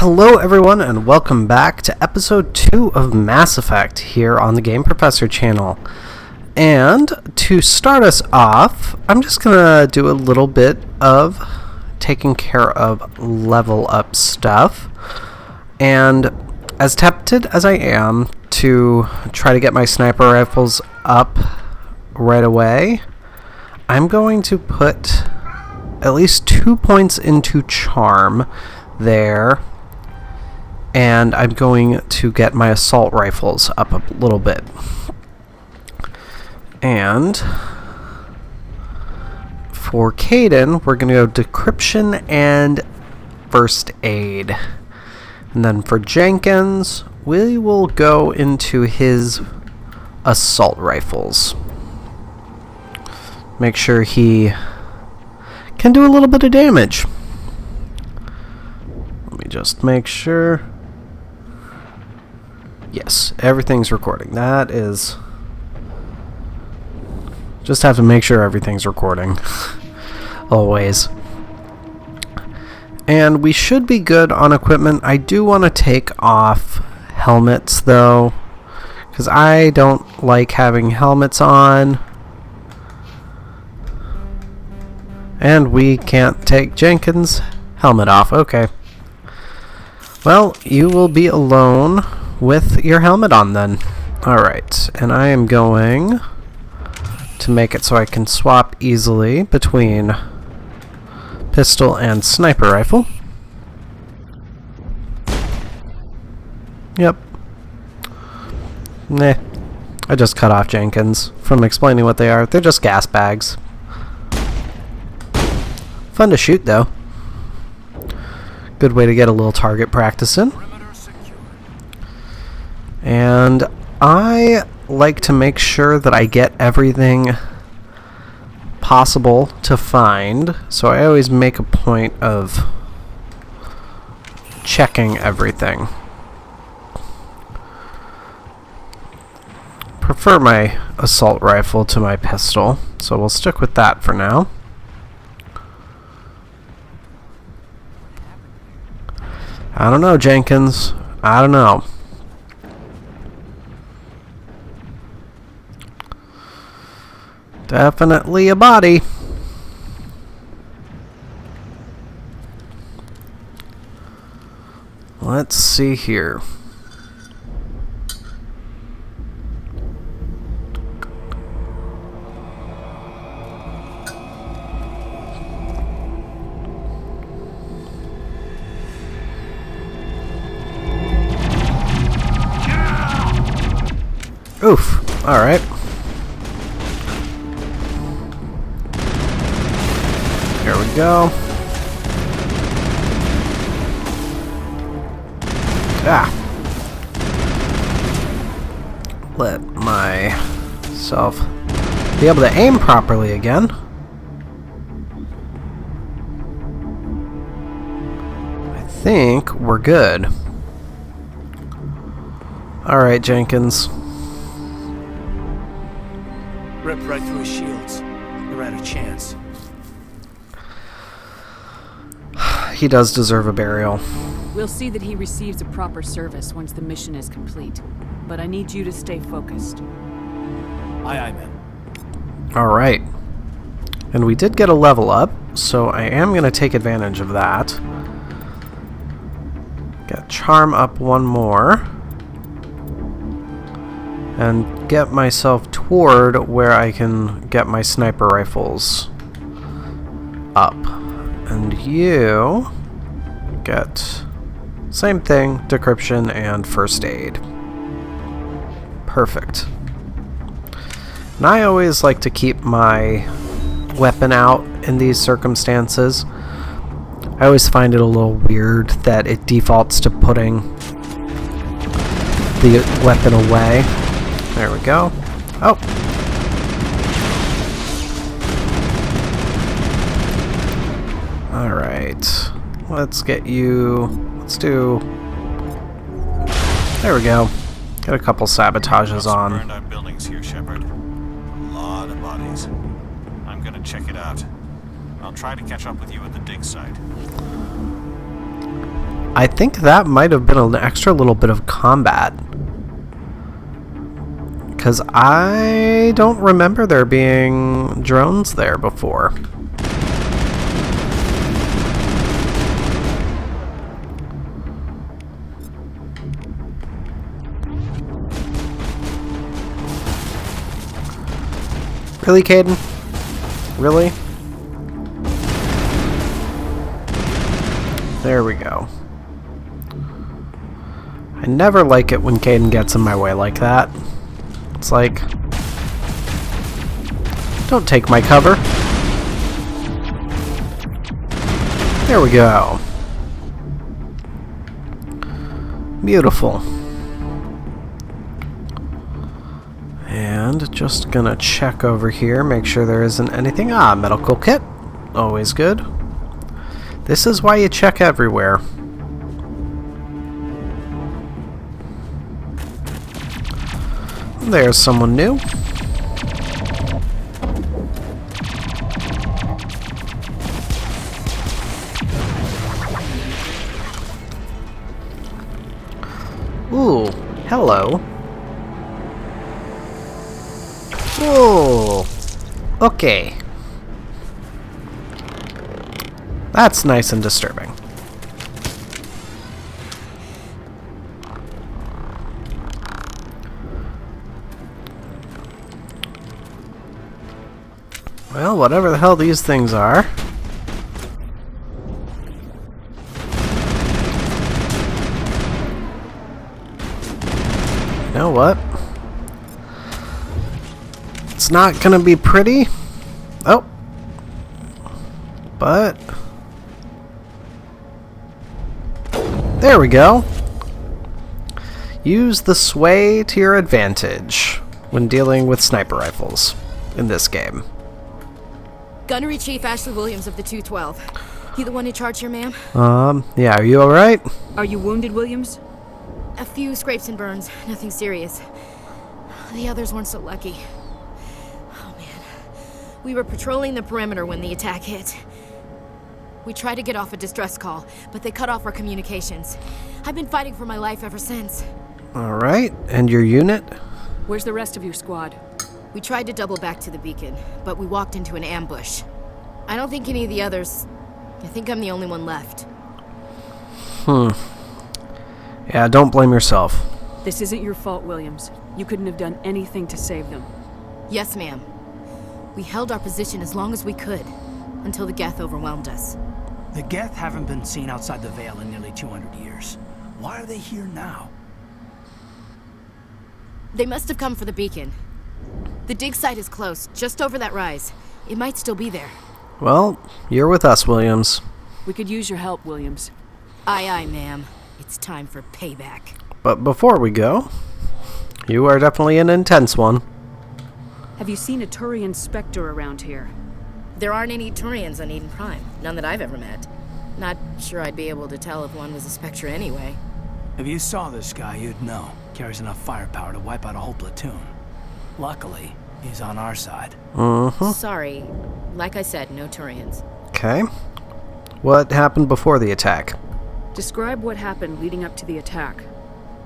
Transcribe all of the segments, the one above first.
Hello everyone and welcome back to episode 2 of Mass Effect here on the Game Professor channel. And to start us off, I'm just gonna do a little bit of taking care of level up stuff. And as tempted as I am to try to get my sniper rifles up right away, I'm going to put at least 2 points into charm there. And I'm going to get my assault rifles up a little bit. And for Caden, we're going to go decryption and first aid. And then for Jenkins, we will go into his assault rifles. Make sure he can do a little bit of damage. Let me just make sure. Yes, everything's recording. That is... Just have to make sure everything's recording. Always. And we should be good on equipment. I do want to take off helmets, though, because I don't like having helmets on. And we can't take Jenkins' helmet off. Okay. Well, you will be alone with your helmet on then. Alright, and I am going to make it so I can swap easily between pistol and sniper rifle. Yep. Nah. I just cut off Jenkins from explaining what they are. They're just gas bags. Fun to shoot though. Good way to get a little target practice in. And I like to make sure that I get everything possible to find, so I always make a point of checking everything. Prefer my assault rifle to my pistol, so we'll stick with that for now. I don't know, Jenkins. I don't know. Definitely a body. Let's see here. Oof. All right. There we go. Let myself be able to aim properly again. I think we're good. Alright, Jenkins. Ripped right through his shields. They're out of chance. He does deserve a burial. We'll see that he receives a proper service once the mission is complete. But I need you to stay focused. Aye, aye, man. Alright. And we did get a level up, so I am going to take advantage of that. Get charm up one more. And get myself toward where I can get my sniper rifles up. And you get same thing, decryption and first aid. Perfect. And I always like to keep my weapon out in these circumstances. I always find it a little weird that it defaults to putting the weapon away. There we go. Oh! Alright. Let's get you... Let's do... There we go. Get a couple sabotages on. Burned out buildings here, Shepard. A lot of bodies. I'm gonna check it out. I'll try to catch up with you at the dig site. I think that might have been an extra little bit of combat. Because I don't remember there being drones there before. Really, Caden? Really? There we go. I never like it when Caden gets in my way like that. It's like, don't take my cover. There we go. Beautiful. And just gonna check over here, make sure there isn't anything. Ah, medical kit. Always good. This is why you check everywhere. There's someone new. Ooh, hello. Whoa. Okay. That's nice and disturbing. Well, whatever the hell these things are. You know what? It's not gonna be pretty. Oh. But there we go. Use the sway to your advantage when dealing with sniper rifles in this game. Gunnery Chief Ashley Williams of the 212. You the one in charge here, ma'am? Yeah, are you alright? Are you wounded, Williams? A few scrapes and burns, nothing serious. The others weren't so lucky. Oh man. We were patrolling the perimeter when the attack hit. We tried to get off a distress call, but they cut off our communications. I've been fighting for my life ever since. Alright, and your unit? Where's the rest of your squad? We tried to double back to the beacon, but we walked into an ambush. I don't think any of the others... I think I'm the only one left. Yeah, don't blame yourself. This isn't your fault, Williams. You couldn't have done anything to save them. Yes, ma'am. We held our position as long as we could, until the Geth overwhelmed us. The Geth haven't been seen outside the Vale in nearly 200 years. Why are they here now? They must have come for the beacon. The dig site is close, just over that rise. It might still be there. Well, you're with us, Williams. We could use your help, Williams. Aye, aye, ma'am. It's time for payback. But before we go, you are definitely an intense one. Have you seen a Turian Spectre around here? There aren't any Turians on Eden Prime, none that I've ever met. Not sure I'd be able to tell if one was a Spectre anyway. If you saw this guy, you'd know. Carries enough firepower to wipe out a whole platoon. Luckily, he's on our side. Sorry. Like I said, no Turians. Okay. What happened before the attack? Describe what happened leading up to the attack.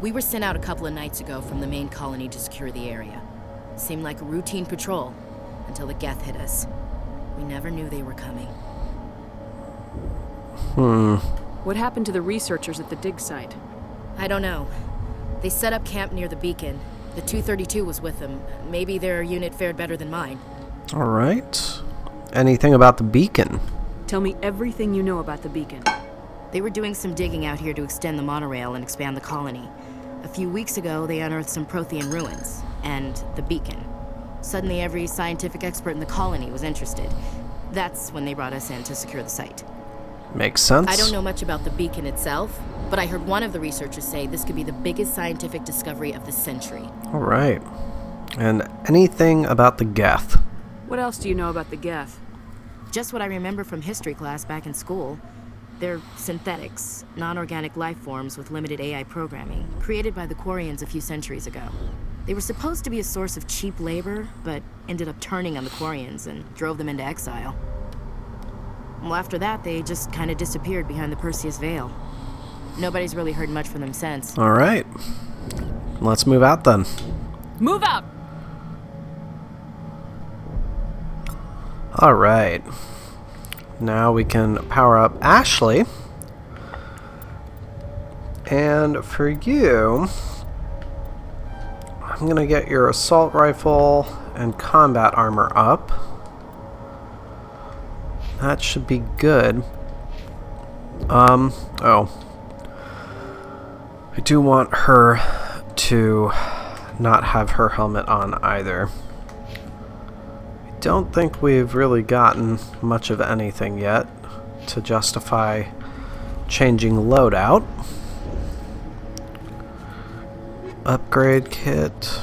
We were sent out a couple of nights ago from the main colony to secure the area. Seemed like a routine patrol, until the Geth hit us. We never knew they were coming. What happened to the researchers at the dig site? I don't know. They set up camp near the beacon. The 232 was with them. Maybe their unit fared better than mine. Alright. Anything about the beacon? Tell me everything you know about the beacon. They were doing some digging out here to extend the monorail and expand the colony. A few weeks ago, they unearthed some Prothean ruins, and the beacon. Suddenly, every scientific expert in the colony was interested. That's when they brought us in to secure the site. Makes sense. I don't know much about the beacon itself, but I heard one of the researchers say this could be the biggest scientific discovery of the century. Alright. And anything about the Geth? What else do you know about the Geth? Just what I remember from history class back in school. They're synthetics, non-organic life forms with limited AI programming, created by the Quarians a few centuries ago. They were supposed to be a source of cheap labor, but ended up turning on the Quarians and drove them into exile. Well, after that, they just kind of disappeared behind the Perseus Veil. Nobody's really heard much from them since. Alright. Let's move out then. Move out! Alright. Now we can power up Ashley. And for you, I'm going to get your assault rifle and combat armor up. That should be good. Oh. I do want her to not have her helmet on either. I don't think we've really gotten much of anything yet to justify changing loadout. Upgrade kit.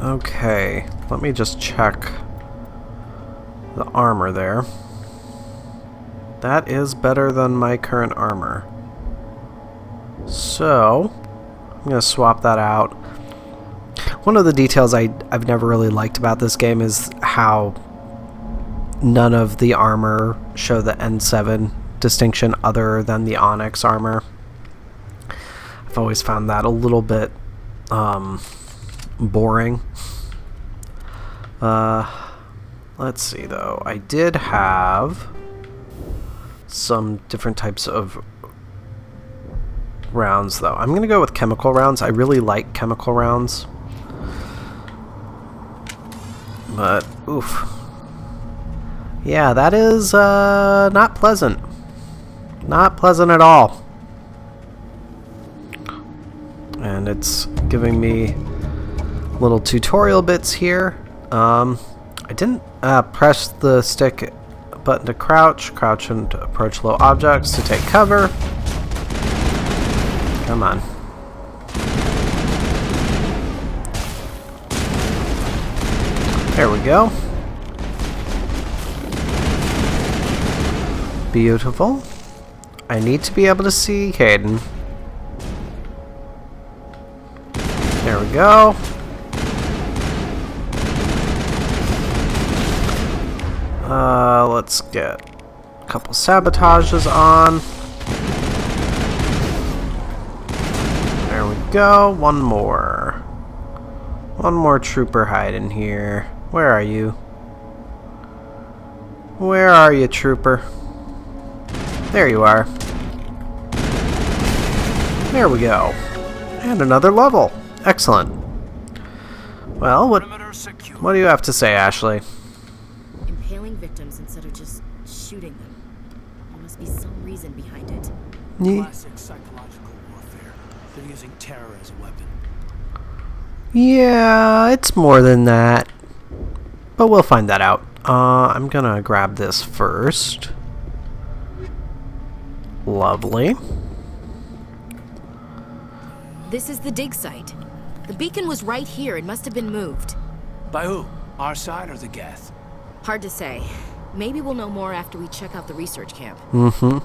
Okay, let me just check the armor there. That is better than my current armor. So, I'm going to swap that out. One of the details I've never really liked about this game is how none of the armor show the N7 distinction other than the Onyx armor. I've always found that a little bit boring. Let's see though. I did have some different types of rounds though. I'm gonna go with chemical rounds. I really like chemical rounds. But oof. Yeah, that is not pleasant. Not pleasant at all. And it's giving me little tutorial bits here. I didn't press the stick button to crouch and approach low objects to take cover. Come on. There we go. Beautiful. I need to be able to see Caden. There we go. Let's get a couple sabotages on. There we go. One more. One more trooper hiding here. Where are you? Where are you, trooper? There you are. There we go. And another level. Excellent. Well, what do you have to say, Ashley? Impaling victims instead of just shooting them. There must be some reason behind it. Classic psychological warfare. They're using terror as a weapon. Yeah, it's more than that. But we'll find that out. I'm gonna grab this first. Lovely. This is the dig site. The beacon was right here. It must have been moved. By who? Our side or the Geth? Hard to say. Maybe we'll know more after we check out the research camp. Mm-hmm.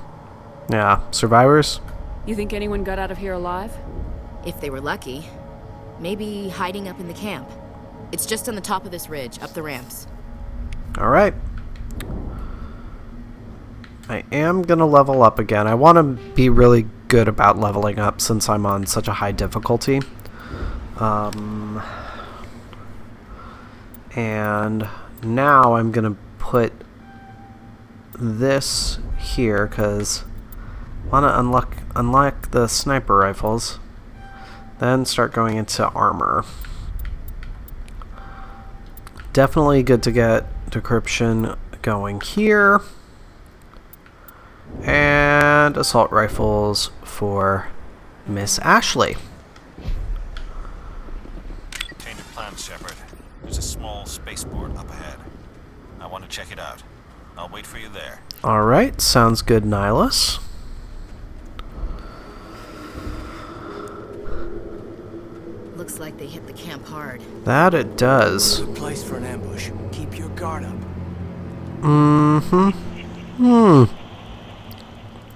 Yeah, survivors? You think anyone got out of here alive? If they were lucky. Maybe hiding up in the camp. It's just on the top of this ridge, up the ramps. Alright. I am gonna level up again. I want to be really good about leveling up since I'm on such a high difficulty. And now I'm gonna put this here because I want to unlock the sniper rifles, then start going into armor. Definitely good to get decryption going here. And assault rifles for Miss Ashley. Obtained your plans, Shepard. There's a small spaceport up ahead. I want to check it out. I'll wait for you there. Alright, sounds good, Nihilus. Looks like they hit the camp hard. That it does. Good place for an ambush. Keep your guard up.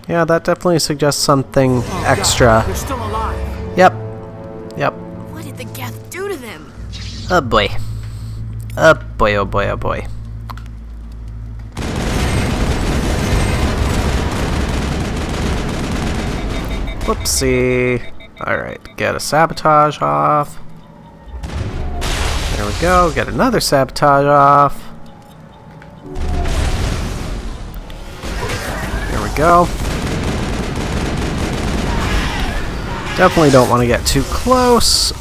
Yeah, that definitely suggests something extra. God, they're still alive. Yep. What did the Geth do to them? Oh boy. Oh boy, oh boy, oh boy. Whoopsie. Alright, get a sabotage off. There we go, get another sabotage off. There we go. Definitely don't want to get too close.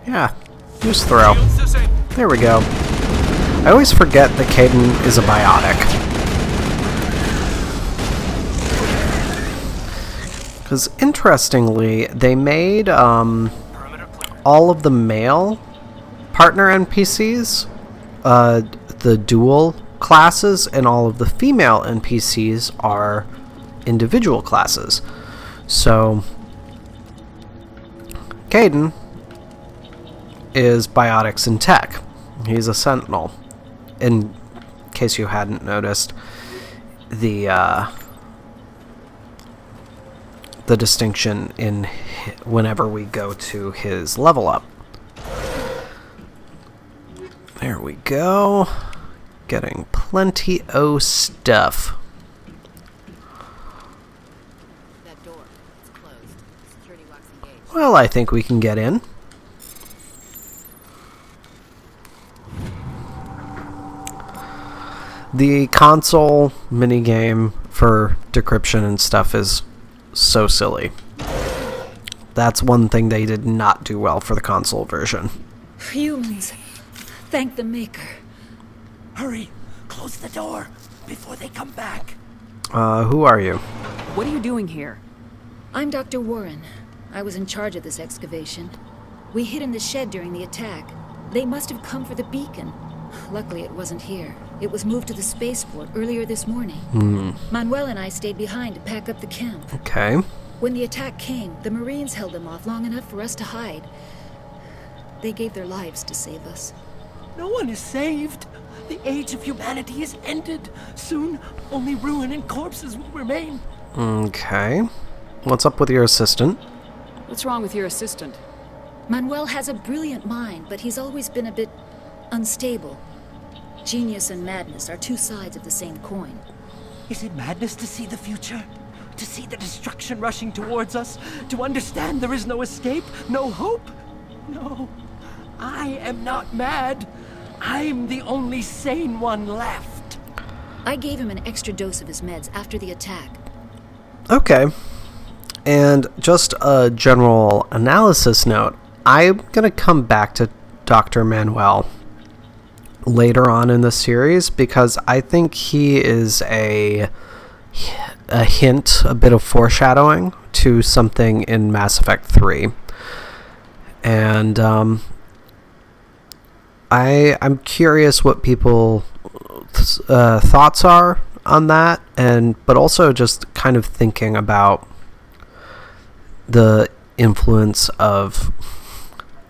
Yeah, just throw. There we go. I always forget that Caden is a biotic. Because interestingly, they made all of the male partner NPCs, the dual classes, and all of the female NPCs are individual classes. So, Caden is biotics and tech. He's a sentinel. In case you hadn't noticed, the distinction in whenever we go to his level up. There we go. Getting plenty o' stuff. That door, it's closed. Security lock's engaged. Well, I think we can get in. The console minigame for decryption and stuff is so silly. That's one thing they did not do well for the console version. Humans, thank the Maker. Hurry! Close the door before they come back. Who are you? What are you doing here? I'm Dr. Warren. I was in charge of this excavation. We hid in the shed during the attack. They must have come for the beacon. Luckily, it wasn't here. It was moved to the spaceport earlier this morning. Manuel and I stayed behind to pack up the camp. Okay. When the attack came, the Marines held them off long enough for us to hide. They gave their lives to save us. No one is saved. The age of humanity is ended. Soon, only ruin and corpses will remain. Okay. What's up with your assistant? What's wrong with your assistant? Manuel has a brilliant mind, but he's always been a bit unstable. Genius and madness are two sides of the same coin. Is it madness to see the future? To see the destruction rushing towards us? To understand there is no escape? No hope? No. I am not mad. I'm the only sane one left. I gave him an extra dose of his meds after the attack. Okay. And just a general analysis note, I'm going to come back to Dr. Manuel later on in the series because I think he is a hint, a bit of foreshadowing to something in Mass Effect 3. And I'm curious what people thoughts are on that, but also just kind of thinking about the influence of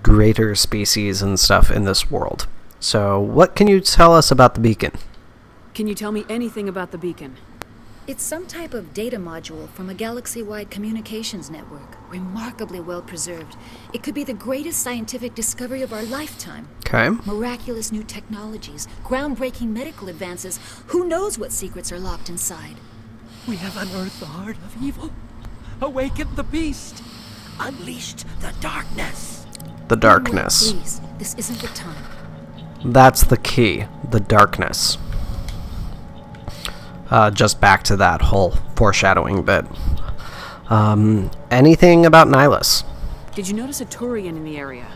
greater species and stuff in this world. So, what can you tell us about the beacon? Can you tell me anything about the beacon? It's some type of data module from a galaxy-wide communications network, remarkably well preserved. It could be the greatest scientific discovery of our lifetime. Okay. Miraculous new technologies, groundbreaking medical advances. Who knows what secrets are locked inside? We have unearthed the heart of evil. Awakened the beast. Unleashed the darkness. The darkness. Please, this isn't the time. That's the key. The darkness. Just back to that whole foreshadowing bit. Anything about Nihilus? Did you notice a Turian in the area?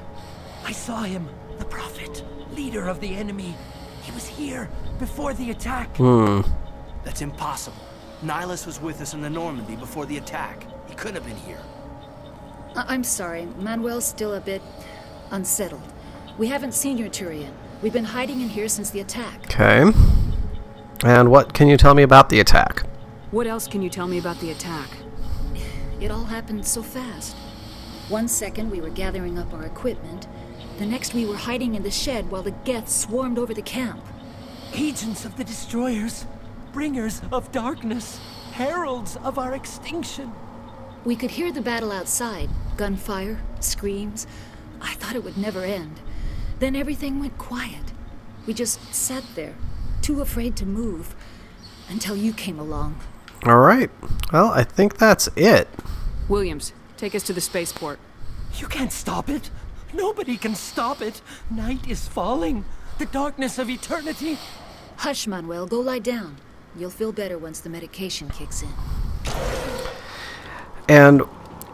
I saw him. The prophet. Leader of the enemy. He was here before the attack. That's impossible. Nihilus was with us in the Normandy before the attack. He couldn't have been here. I'm sorry. Manuel's still a bit unsettled. We haven't seen your Turian. We've been hiding in here since the attack. Okay. And what can you tell me about the attack? What else can you tell me about the attack? It all happened so fast. 1 second we were gathering up our equipment. The next we were hiding in the shed while the Geth swarmed over the camp. Agents of the destroyers. Bringers of darkness. Heralds of our extinction. We could hear the battle outside. Gunfire, screams. I thought it would never end. Then everything went quiet. We just sat there, too afraid to move, until you came along. Alright. Well, I think that's it. Williams, take us to the spaceport. You can't stop it. Nobody can stop it. Night is falling. The darkness of eternity. Hush, Manuel. Go lie down. You'll feel better once the medication kicks in. And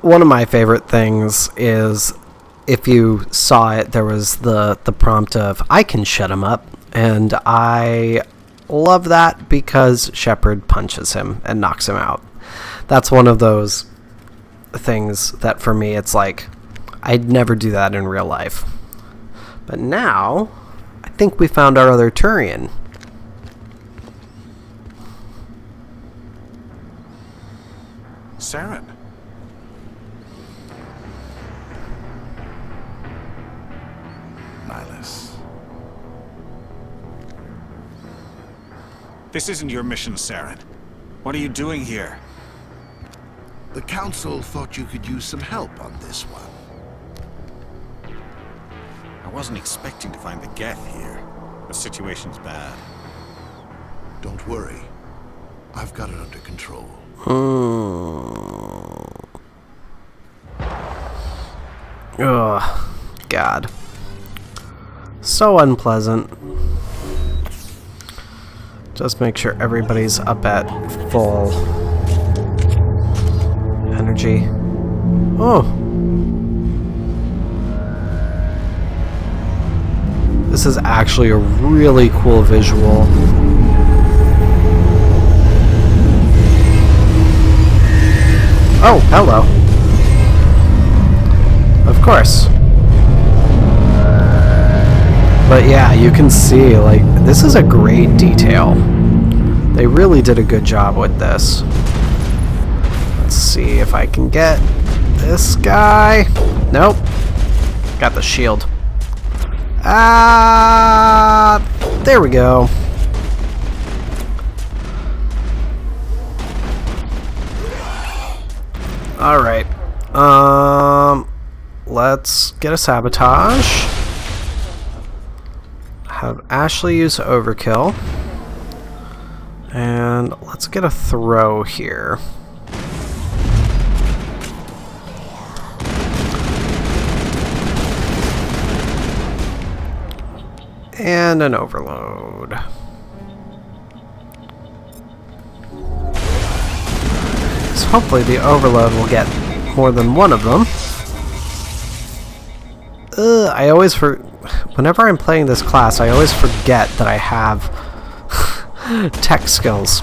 one of my favorite things is, if you saw it, there was the prompt of, I can shut him up. And I love that because Shepard punches him and knocks him out. That's one of those things that for me, it's like, I'd never do that in real life. But now, I think we found our other Turian. Saren. Nihilus. This isn't your mission, Saren. What are you doing here? The Council thought you could use some help on this one. I wasn't expecting to find the Geth here. The situation's bad. Don't worry. I've got it under control. Ugh. God. So unpleasant. Just make sure everybody's up at full energy. Oh. This is actually a really cool visual. Oh, hello. Of course. But yeah, you can see, like, this is a great detail. They really did a good job with this. Let's see if I can get this guy. Nope. Got the shield. There we go. Alright. Let's get a sabotage. Have Ashley use overkill. And let's get a throw here. And an overload. So hopefully the overload will get more than one of them. I always whenever I'm playing this class, I always forget that I have tech skills.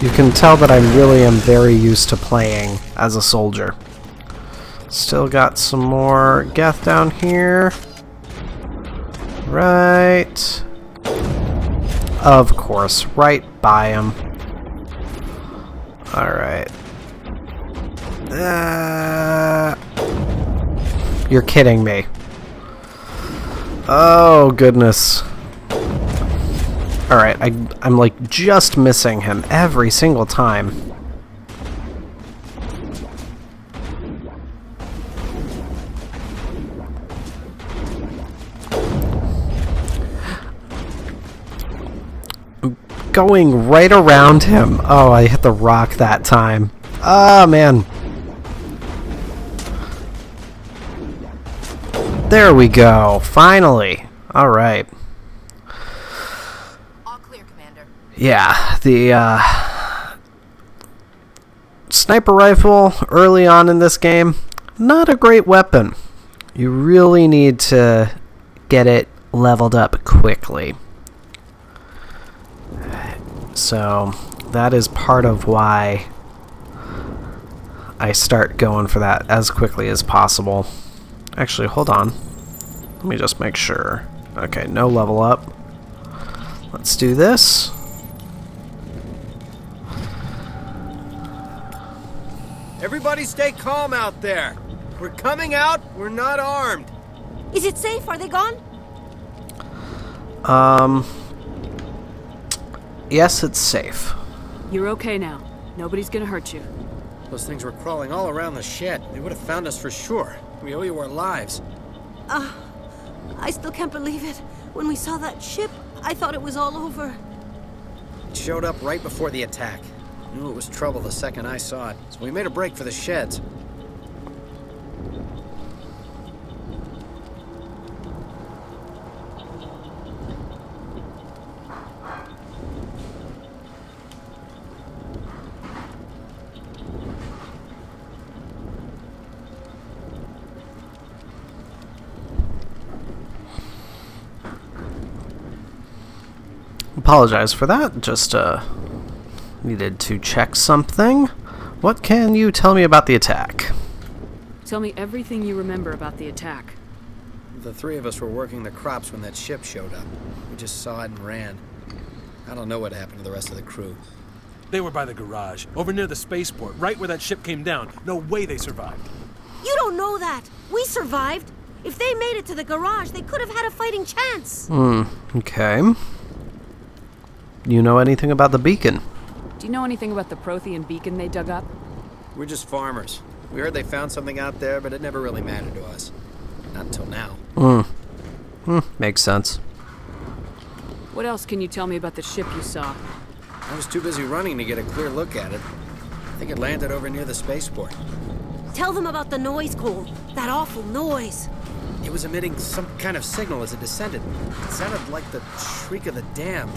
You can tell that I really am very used to playing as a soldier. Still got some more Geth down here. Right. Of course, right by him. Alright. You're kidding me. Oh, goodness. Alright, I'm like just missing him every single time. Going right around him. Oh, I hit the rock that time. Oh, man. There we go. Finally. All right. All clear, Commander. Yeah, the sniper rifle early on in this game, not a great weapon. You really need to get it leveled up quickly. So that is part of why I start going for that as quickly as possible. Actually, hold on. Let me just make sure. Okay, no level up. Let's do this. Everybody stay calm out there. We're coming out, we're not armed. Is it safe? Are they gone? Yes, it's safe. You're okay now. Nobody's gonna hurt you. Those things were crawling all around the shed. They would have found us for sure. We owe you our lives. I still can't believe it. When we saw that ship, I thought it was all over. It showed up right before the attack. Knew it was trouble the second I saw it, so we made a break for the sheds. Apologize for that. Just needed to check something. What can you tell me about the attack? Tell me everything you remember about the attack. The three of us were working the crops when that ship showed up. We just saw it and ran. I don't know what happened to the rest of the crew. They were by the garage, over near the spaceport, right where that ship came down. No way they survived. You don't know that. We survived. If they made it to the garage, they could have had a fighting chance. Okay. You know anything about the beacon? Do you know anything about the Prothean beacon they dug up? We're just farmers. We heard they found something out there, but it never really mattered to us. Not until now. Makes sense. What else can you tell me about the ship you saw? I was too busy running to get a clear look at it. I think it landed over near the spaceport. Tell them about the noise, Cole. That awful noise. It was emitting some kind of signal as it descended. It sounded like the shriek of the damned.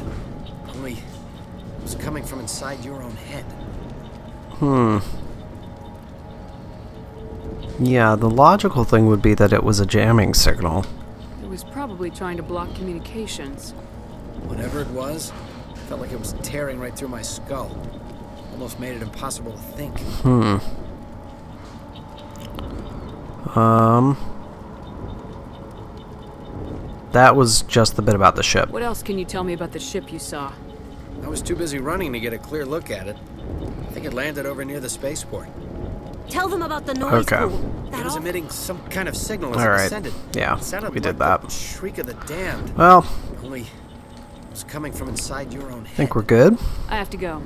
Only it was coming from inside your own head. Yeah, the logical thing would be that it was a jamming signal. It was probably trying to block communications. Whatever it was, it felt like it was tearing right through my skull. Almost made it impossible to think. That was just the bit about the ship. What else can you tell me about the ship you saw? I was too busy running to get a clear look at it. I think it landed over near the spaceport. Tell them about the noise, Okay. Cole. That It was awful... emitting some kind of signal as All it right. descended. Yeah, It sounded we did like that. the shriek of the damned. Well, Only it was coming from inside your own head. I think we're good. I have to go.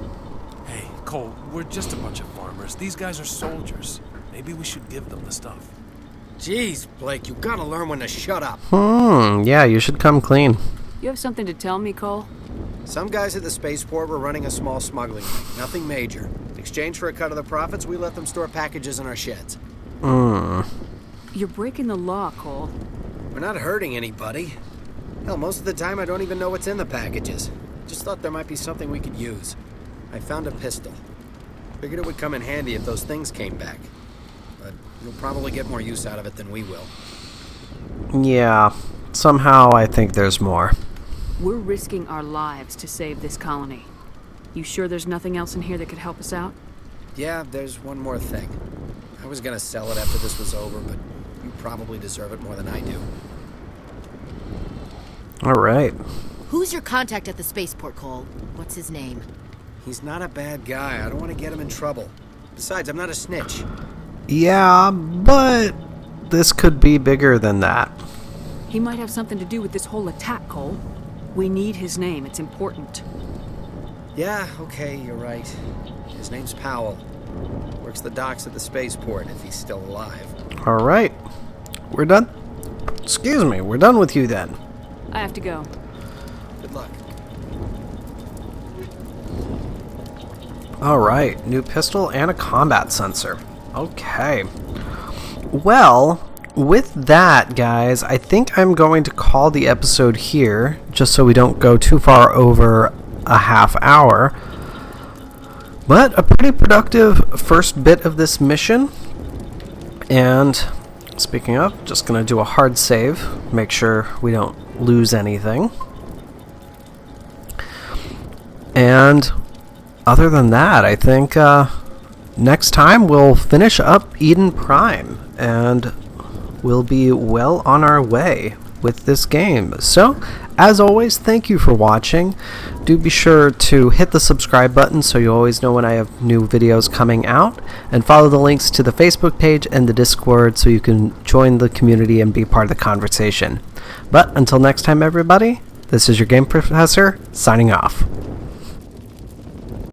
Hey, Cole, we're just a bunch of farmers. These guys are soldiers. Maybe we should give them the stuff. Jeez, Blake, you gotta learn when to shut up. Yeah, you should come clean. You have something to tell me, Cole? Some guys at the spaceport were running a small smuggling ring. Nothing major. In exchange for a cut of the profits, we let them store packages in our sheds. You're breaking the law, Cole. We're not hurting anybody. Hell, most of the time I don't even know what's in the packages. Just thought there might be something we could use. I found a pistol. Figured it would come in handy if those things came back. But you'll probably get more use out of it than we will. Yeah, somehow I think there's more. We're risking our lives to save this colony. You sure there's nothing else in here that could help us out? Yeah, there's one more thing. I was gonna sell it after this was over, but you probably deserve it more than I do. All right. Who's your contact at the spaceport, Cole? What's his name? He's not a bad guy. I don't want to get him in trouble. Besides, I'm not a snitch. Yeah, but this could be bigger than that. He might have something to do with this whole attack, Cole. We need his name. It's important. Yeah, okay, you're right. His name's Powell. Works the docks at the spaceport if he's still alive. All right. We're done. Excuse me, we're done with you then. I have to go. Good luck. All right, new pistol and a combat sensor. Okay. Well, with that, guys, I think I'm going to call the episode here, just so we don't go too far over a half hour. But a pretty productive first bit of this mission. And speaking of, just going to do a hard save, make sure we don't lose anything. And other than that, I think next time we'll finish up Eden Prime, and we'll be well on our way with this game. So, as always, thank you for watching. Do be sure to hit the subscribe button so you always know when I have new videos coming out, and follow the links to the Facebook page and the Discord so you can join the community and be part of the conversation. But until next time, everybody, this is your Game Professor, signing off.